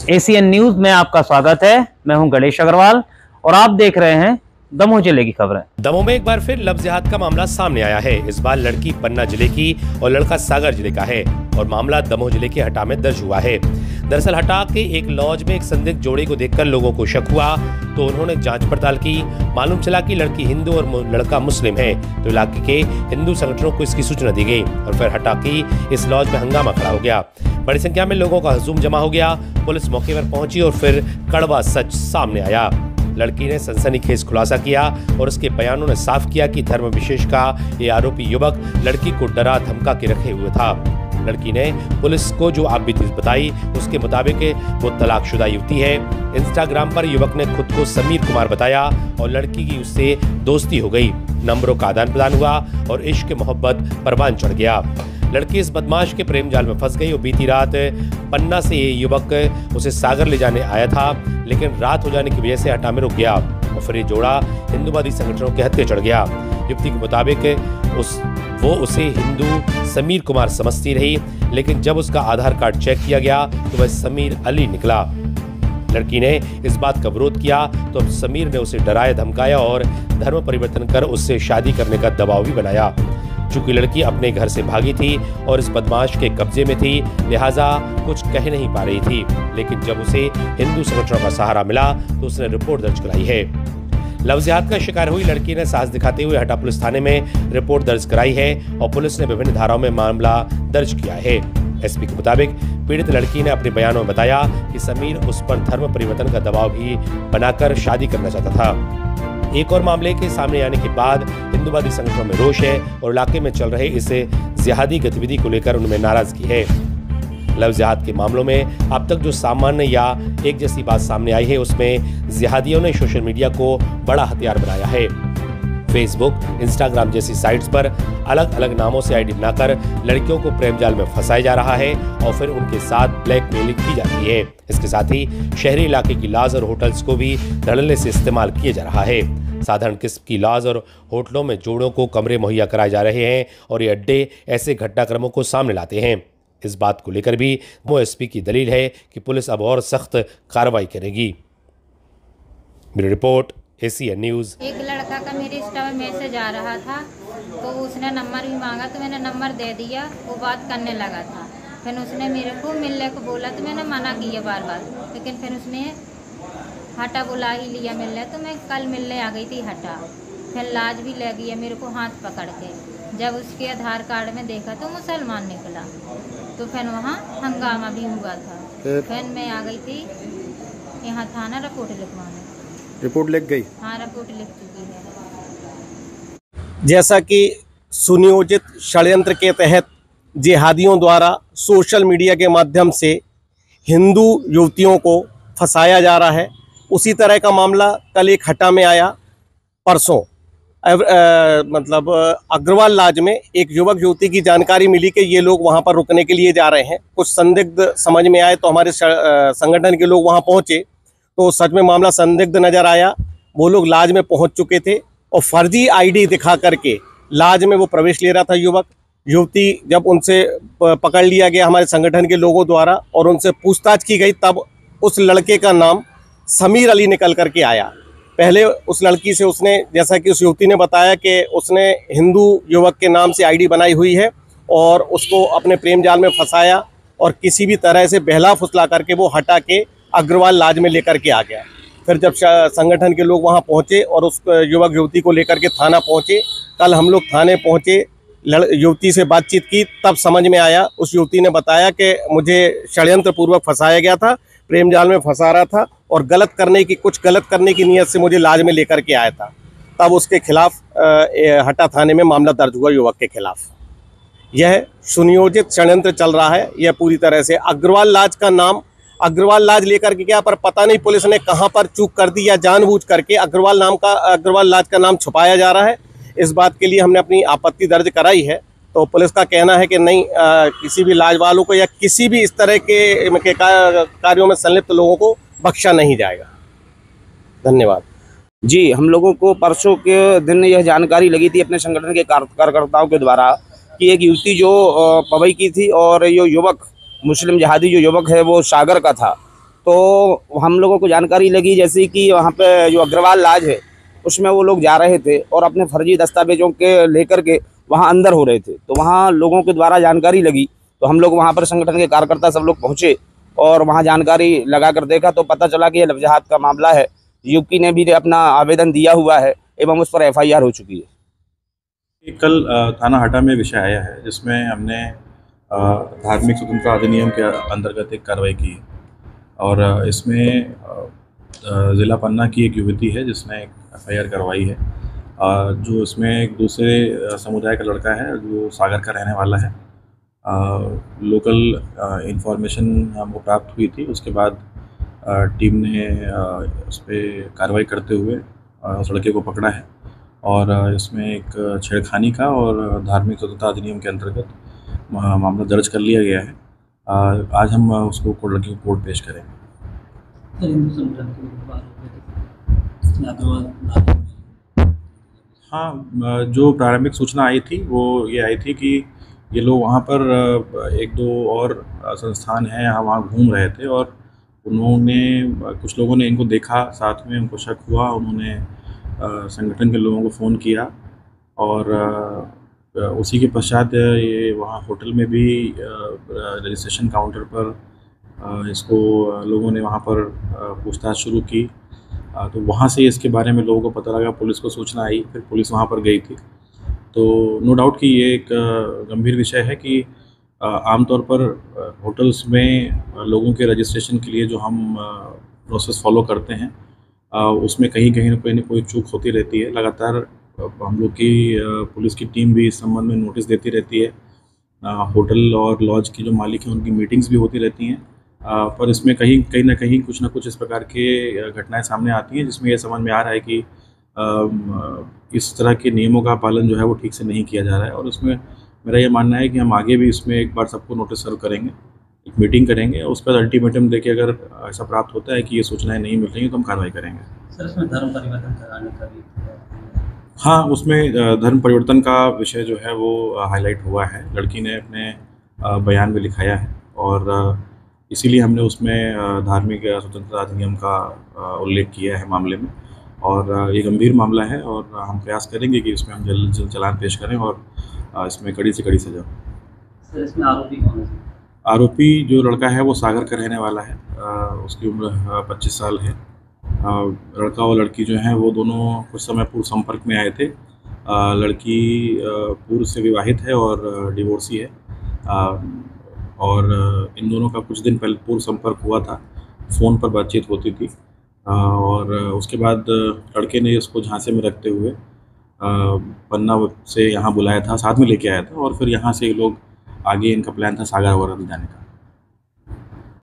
ACN news में आपका स्वागत है। मैं हूं गणेश अग्रवाल और आप देख रहे हैं दमोह जिले की खबरें। दमोह में एक बार फिर लव जिहाद का मामला सामने आया है। इस बार लड़की पन्ना जिले की और लड़का सागर जिले का है और मामला दमोह जिले के हटा में दर्ज हुआ है। दरअसल हटा के एक लॉज में एक संदिग्ध जोड़े को देखकर लोगों को शक हुआ तो उन्होंने जांच पड़ताल की। मालूम चला कि लड़की हिंदू और लड़का मुस्लिम है तो इलाके के हिंदू संगठनों को इसकी सूचना दी गई और फिर हटा की इस लॉज में हंगामा खड़ा हो गया। बड़ी संख्या में लोगों का हजूम जमा हो गया। पुलिस मौके पर पहुंची और फिर कड़वा सच सामने आया। लड़की ने सनसनीखेज खुलासा किया और उसके बयानों ने साफ किया कि धर्म विशेष का ये आरोपी युवक लड़की को डरा धमका के रखे हुए था। लड़की ने पुलिस को जो आप बीती बताई उसके मुताबिक वो तलाकशुदा युवती है। इंस्टाग्राम पर युवक ने खुद को समीर कुमार बताया और लड़की की उससे दोस्ती हो गई। नंबरों का आदान प्रदान हुआ और इश्क मोहब्बत परवान चढ़ गया। लड़की इस बदमाश के प्रेम जाल में फंस गई और बीती रात पन्ना से ये युवक उसे सागर ले जाने आया था, लेकिन रात हो जाने की वजह से हटा में रुक गया और फिर ये जोड़ा हिंदूवादी संगठनों के हत्थे चढ़ गया। युवती के मुताबिक वो उसे हिंदू समीर कुमार समझती रही, लेकिन जब उसका आधार कार्ड चेक किया गया तो वह समीर अली निकला। लड़की ने इस बात का विरोध किया तो अब समीर ने उसे डराया धमकाया और धर्म परिवर्तन कर उससे शादी करने का दबाव भी बनाया। चूंकि लड़की अपने घर से भागी थी और इस बदमाश के कब्जे में थी, लिहाजा कुछ कह नहीं पा रही थी, लेकिन जब उसे हिंदू संगठनों का सहारा मिला तो उसने रिपोर्ट दर्ज कराई है। लव जिहाद का शिकार हुई लड़की ने साहस दिखाते हुए हटा पुलिस थाने में रिपोर्ट दर्ज कराई है और पुलिस ने विभिन्न धाराओं में मामला दर्ज किया है। एसपी के मुताबिक पीड़ित लड़की ने अपने बयानों में बताया कि समीर उस पर धर्म परिवर्तन का दबाव भी बनाकर शादी करना चाहता था। एक और मामले के सामने आने के बाद हिंदूवादी संगठनों में रोष है और इलाके में चल रहे इस जिहादी गतिविधि को लेकर उनमें नाराजगी है। लव जिहाद के मामलों में अब तक जो सामान्य या एक जैसी बात सामने आई है उसमें जिहादियों ने सोशल मीडिया को बड़ा हथियार बनाया है। फेसबुक, इंस्टाग्राम जैसी साइट्स पर अलग अलग नामों से आईडी बनाकर लड़कियों को प्रेम जाल में फंसाया जा रहा है और फिर उनके साथ ब्लैकमेलिंग की जाती है। इसके साथ ही शहरी इलाके की लॉज और होटल्स को भी धड़ल्ले से इस्तेमाल किया जा रहा है। साधारण किस्म की लॉज और होटलों में जोड़ों को कमरे मुहैया कराए जा रहे हैं और ये अड्डे ऐसे घटनाक्रमों को सामने लाते हैं। इस बात को लेकर भी दमोह एसपी की दलील है कि पुलिस अब और सख्त कार्रवाई करेगी। Bureau report, ACN news. एक लड़का का मेरे इंस्टा में मैसेज आ रहा था तो उसने नंबर भी मांगा तो मैंने नंबर दे दिया। वो बात करने लगा था, फिर उसने मेरे को मिलने को बोला तो मैंने मना किया बार बार, लेकिन फिर उसने हटा बुला ही लिया मिलने। तो मैं कल मिलने आ गई थी हटा, फिर लाज भी ले गया मेरे को हाथ पकड़ के। जब उसके आधार कार्ड में देखा तो मुसलमान निकला तो फिर वहाँ हंगामा भी हुआ था। फिर मैं आ गई थी यहाँ थाना रिपोर्ट लिखवाने। रिपोर्ट लिख गई? हाँ, रिपोर्ट लिख चुकी है। जैसा कि सुनियोजित षड्यंत्र के तहत जिहादियों द्वारा सोशल मीडिया के माध्यम से हिंदू युवतियों को फंसाया जा रहा है, उसी तरह का मामला कल एक हटा में आया। परसों अग्रवाल लॉज में एक युवक युवती की जानकारी मिली कि ये लोग वहाँ पर रुकने के लिए जा रहे हैं। कुछ संदिग्ध समझ में आए तो हमारे संगठन के लोग वहाँ पहुँचे तो सच में मामला संदिग्ध नजर आया। वो लोग लॉज में पहुँच चुके थे और फर्जी आईडी दिखा करके लॉज में वो प्रवेश ले रहा था युवक युवती। जब उनसे पकड़ लिया गया हमारे संगठन के लोगों द्वारा और उनसे पूछताछ की गई तब उस लड़के का नाम समीर अली निकल करके आया। पहले उस लड़की से उसने, जैसा कि उस युवती ने बताया कि उसने हिंदू युवक के नाम से आईडी बनाई हुई है और उसको अपने प्रेम जाल में फंसाया और किसी भी तरह से बहला फुसला करके वो हटा के अग्रवाल लॉज में लेकर के आ गया। फिर जब संगठन के लोग वहाँ पहुँचे और उस युवक युवती को लेकर के थाना पहुँचे, कल हम लोग थाने पहुँचे, युवती से बातचीत की, तब समझ में आया। उस युवती ने बताया कि मुझे षड्यंत्र पूर्वक फंसाया गया था, प्रेम जाल में फंसा रहा था और कुछ गलत करने की नीयत से मुझे लॉज में लेकर के आया था। तब उसके खिलाफ हटा थाने में मामला दर्ज हुआ युवक के खिलाफ। यह सुनियोजित षड्यंत्र चल रहा है। यह पूरी तरह से अग्रवाल लॉज का नाम अग्रवाल लॉज लेकर के गया, पर पता नहीं पुलिस ने कहां पर चूक कर दी या जानबूझ करके अग्रवाल लॉज का नाम छुपाया जा रहा है। इस बात के लिए हमने अपनी आपत्ति दर्ज कराई है। तो पुलिस का कहना है कि नहीं, किसी भी लॉज वालों को या किसी भी इस तरह के कार्यों में संलिप्त लोगों को बख्शा नहीं जाएगा। धन्यवाद जी। हम लोगों को परसों के दिन यह जानकारी लगी थी अपने संगठन के कार्यकर्ताओं के द्वारा कि एक युवती जो पवई की थी और ये युवक मुस्लिम जिहादी जो युवक है वो सागर का था। तो हम लोगों को जानकारी लगी जैसे कि वहाँ पे जो अग्रवाल लॉज है उसमें वो लोग जा रहे थे और अपने फर्जी दस्तावेजों के लेकर के वहाँ अंदर हो रहे थे। तो वहाँ लोगों के द्वारा जानकारी लगी, तो हम लोग वहाँ पर संगठन के कार्यकर्ता सब लोग पहुँचे और वहाँ जानकारी लगा कर देखा तो पता चला कि ये लफ्ज़ का मामला है। यूपी ने भी अपना आवेदन दिया हुआ है एवं उस पर FIR हो चुकी है। कल थाना हटा में विषय आया है जिसमें हमने धार्मिक स्वतंत्रता अधिनियम के अंतर्गत एक कार्रवाई की है और इसमें ज़िला पन्ना की एक युवती है जिसने एक FIR करवाई है। जो इसमें एक दूसरे समुदाय का लड़का है जो सागर का रहने वाला है। लोकल इंफॉर्मेशन हमको प्राप्त हुई थी, उसके बाद टीम ने उस पर कार्रवाई करते हुए उस लड़के को पकड़ा है और इसमें एक छेड़खानी का और धार्मिक स्वतंत्रता अधिनियम के अंतर्गत मामला दर्ज कर लिया गया है। आज हम उसको लड़के को कोर्ट पेश करेंगे। हाँ, जो प्रारंभिक सूचना आई थी वो ये आई थी कि ये लोग वहाँ पर एक दो और संस्थान हैं यहाँ वहाँ घूम रहे थे और उन्होंने कुछ लोगों ने इनको देखा, साथ में उनको शक हुआ, उन्होंने संगठन के लोगों को फ़ोन किया और उसी के पश्चात ये वहाँ होटल में भी रजिस्ट्रेशन काउंटर पर इसको लोगों ने वहाँ पर पूछताछ शुरू की। तो वहाँ से इसके बारे में लोगों को पता लगा, पुलिस को सूचना आई, फिर पुलिस वहाँ पर गई थी। तो नो डाउट कि ये एक गंभीर विषय है कि आमतौर पर होटल्स में लोगों के रजिस्ट्रेशन के लिए जो हम प्रोसेस फॉलो करते हैं उसमें कहीं न कोई चूक होती रहती है। लगातार हम लोग की पुलिस की टीम भी इस संबंध में नोटिस देती रहती है। होटल और लॉज की जो मालिक हैं उनकी मीटिंग्स भी होती रहती हैं, पर इसमें कहीं ना कहीं कुछ ना कुछ इस प्रकार के घटनाएं सामने आती हैं जिसमें यह समझ में आ रहा है कि इस तरह के नियमों का पालन जो है वो ठीक से नहीं किया जा रहा है। और उसमें मेरा ये मानना है कि हम आगे भी इसमें एक बार सबको नोटिस सर्व करेंगे, एक मीटिंग करेंगे, उस पर अल्टीमेटम देके अगर ऐसा प्राप्त होता है कि ये सूचनाएं नहीं मिल रही हैं तो हम कार्रवाई करेंगे। सर, इसमें धर्म परिवर्तन कराने का भी हाँ, उसमें धर्म परिवर्तन का विषय जो है वो हाईलाइट हुआ है, लड़की ने अपने बयान में लिखाया है और इसीलिए हमने उसमें धार्मिक स्वतंत्रता अधिनियम का उल्लेख किया है मामले में। और ये गंभीर मामला है और हम प्रयास करेंगे कि इसमें हम जल्द से जल्द चालान पेश करें और इसमें कड़ी से कड़ी सजा। सर, इसमें आरोपी कौन है? आरोपी जो लड़का है वो सागर का रहने वाला है, उसकी उम्र 25 साल है। लड़का और लड़की जो हैं वो दोनों कुछ समय पूर्व संपर्क में आए थे। लड़की पूर्व से विवाहित है और डिवोर्सी है और इन दोनों का कुछ दिन पहले पूर्व संपर्क हुआ था, फ़ोन पर बातचीत होती थी और उसके बाद लड़के ने इसको झांसे में रखते हुए पन्ना से यहाँ बुलाया था, साथ में लेके आया था और फिर यहाँ से ये लोग आगे इनका प्लान था सागर वगैरह जाने का।